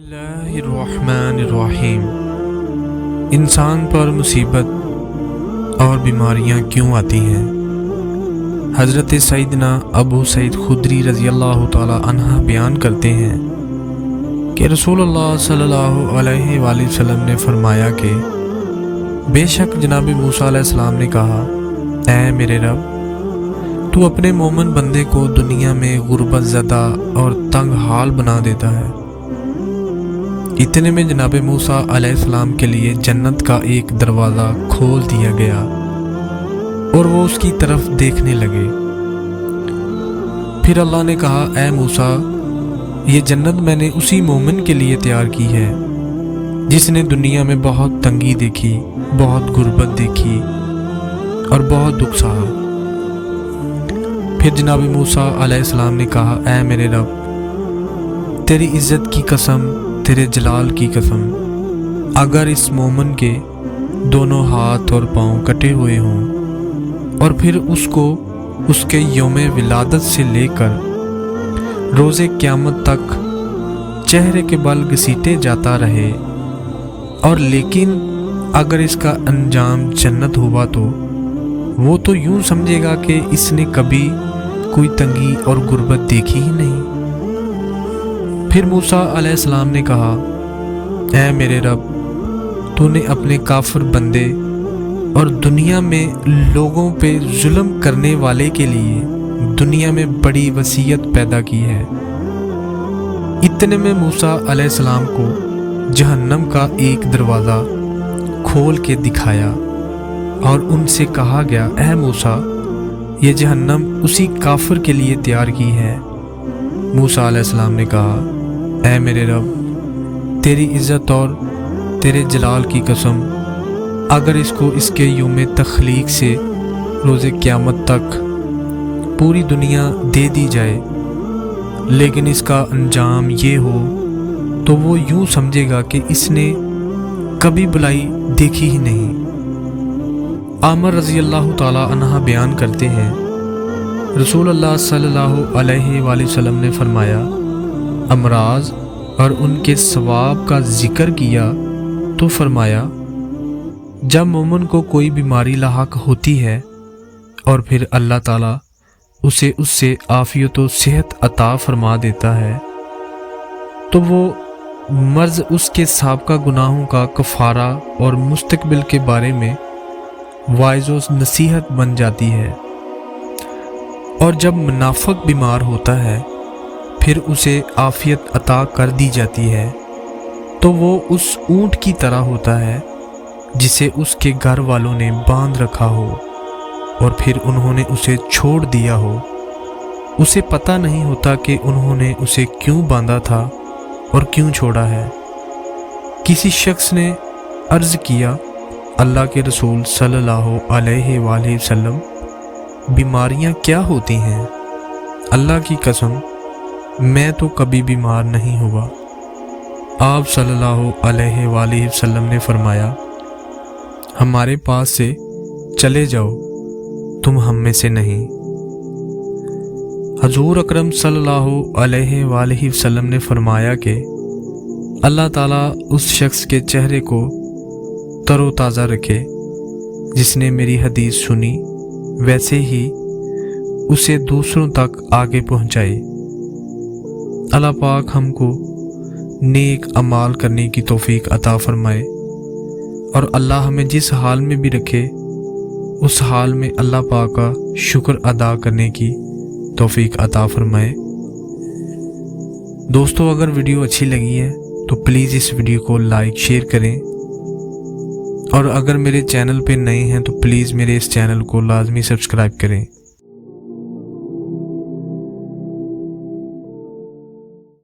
बिस्मिल्लाहिर्रहमानिर्रहीम। इंसान पर मुसीबत और बीमारियां क्यों आती हैं? हज़रत सईदना अबू सईद खुदरी रज़ी अल्लाह ताला अन्हा बयान करते हैं कि रसूलुल्लाह सल्लल्लाहु अलैहि वसल्लम ने फरमाया कि बेशक जनाब मूसा अलैहिस्सलाम ने कहा, ऐ मेरे रब, तू अपने मोमिन बंदे को दुनिया में गुर्बत ज़दा और तंग हाल बना देता है। इतने में जनाब मूसा अलैहिस्सलाम के लिए जन्नत का एक दरवाज़ा खोल दिया गया और वो उसकी तरफ देखने लगे। फिर अल्लाह ने कहा, ऐ मूसा, ये जन्नत मैंने उसी मोमिन के लिए तैयार की है जिसने दुनिया में बहुत तंगी देखी, बहुत गुर्बत देखी और बहुत दुख सहा। फिर जनाब मूसा अलैहिस्सलाम ने कहा, ऐ मेरे रब, तेरी इज़्ज़त की कसम, तेरे जलाल की कसम, अगर इस मोमिन के दोनों हाथ और पांव कटे हुए हों और फिर उसको उसके यौमे विलादत से लेकर रोज़े क़यामत तक चेहरे के बल घसीटे जाता रहे, और लेकिन अगर इसका अंजाम जन्नत हुआ तो वो तो यूं समझेगा कि इसने कभी कोई तंगी और गुर्बत देखी ही नहीं। फिर मूसा अलैहिस्सलाम ने कहा, ऐ मेरे रब, तूने अपने काफिर बंदे और दुनिया में लोगों पे जुल्म करने वाले के लिए दुनिया में बड़ी वसीयत पैदा की है। इतने में मूसा अलैहिस्सलाम को जहन्नम का एक दरवाज़ा खोल के दिखाया और उनसे कहा गया, ऐ मूसा, ये जहन्नम उसी काफिर के लिए तैयार की है। मूसा अलैहिस्सलाम ने कहा, ऐ मेरे रब, तेरी इज़्ज़त और तेरे जलाल की कसम, अगर इसको इसके यौम तख्लीक से रोज़े क़यामत तक पूरी दुनिया दे दी जाए, लेकिन इसका अंजाम ये हो तो वो यूं समझेगा कि इसने कभी बुलाई देखी ही नहीं। आमर रज़ी अल्लाह ताला अन्हा बयान करते हैं, रसूलुल्लाह सल्लल्लाहु अलैहि वसल्लम ने फरमाया, अमराज और उनके सवाब का जिक्र किया तो फरमाया, जब मोमिन को कोई बीमारी लाहक होती है और फिर अल्लाह ताला उसे उससे आफियत व सेहत अता फरमा देता है, तो वो मर्ज़ उसके साबका गुनाहों का कफ़ारा और मुस्तकबिल के बारे में वाइज़ व नसीहत बन जाती है। और जब मुनाफिक बीमार होता है फिर उसे आफियत अता कर दी जाती है, तो वो उस ऊंट की तरह होता है जिसे उसके घर वालों ने बांध रखा हो और फिर उन्होंने उसे छोड़ दिया हो। उसे पता नहीं होता कि उन्होंने उसे क्यों बांधा था और क्यों छोड़ा है। किसी शख्स ने अर्ज़ किया, अल्लाह के रसूल सल्लल्लाहु अलैहि वसल्लम, बीमारियां क्या होती हैं? अल्लाह की कसम, मैं तो कभी बीमार नहीं हुआ। आप सल्लल्लाहु अलैहि वसल्लम ने फरमाया, हमारे पास से चले जाओ, तुम हम में से नहीं। हजूर अकरम सल्लल्लाहु अलैहि वसल्लम ने फरमाया कि अल्लाह ताला उस शख्स के चेहरे को तरोताज़ा रखे जिसने मेरी हदीस सुनी, वैसे ही उसे दूसरों तक आगे पहुंचाए। अल्लाह पाक हमको नेक अमाल करने की तौफीक अता फरमाए और अल्लाह हमें जिस हाल में भी रखे उस हाल में अल्लाह पाक का शुक्र अदा करने की तौफीक अता फरमाए। दोस्तों, अगर वीडियो अच्छी लगी है तो प्लीज़ इस वीडियो को लाइक शेयर करें, और अगर मेरे चैनल पे नए हैं तो प्लीज़ मेरे इस चैनल को लाजमी सब्सक्राइब करें।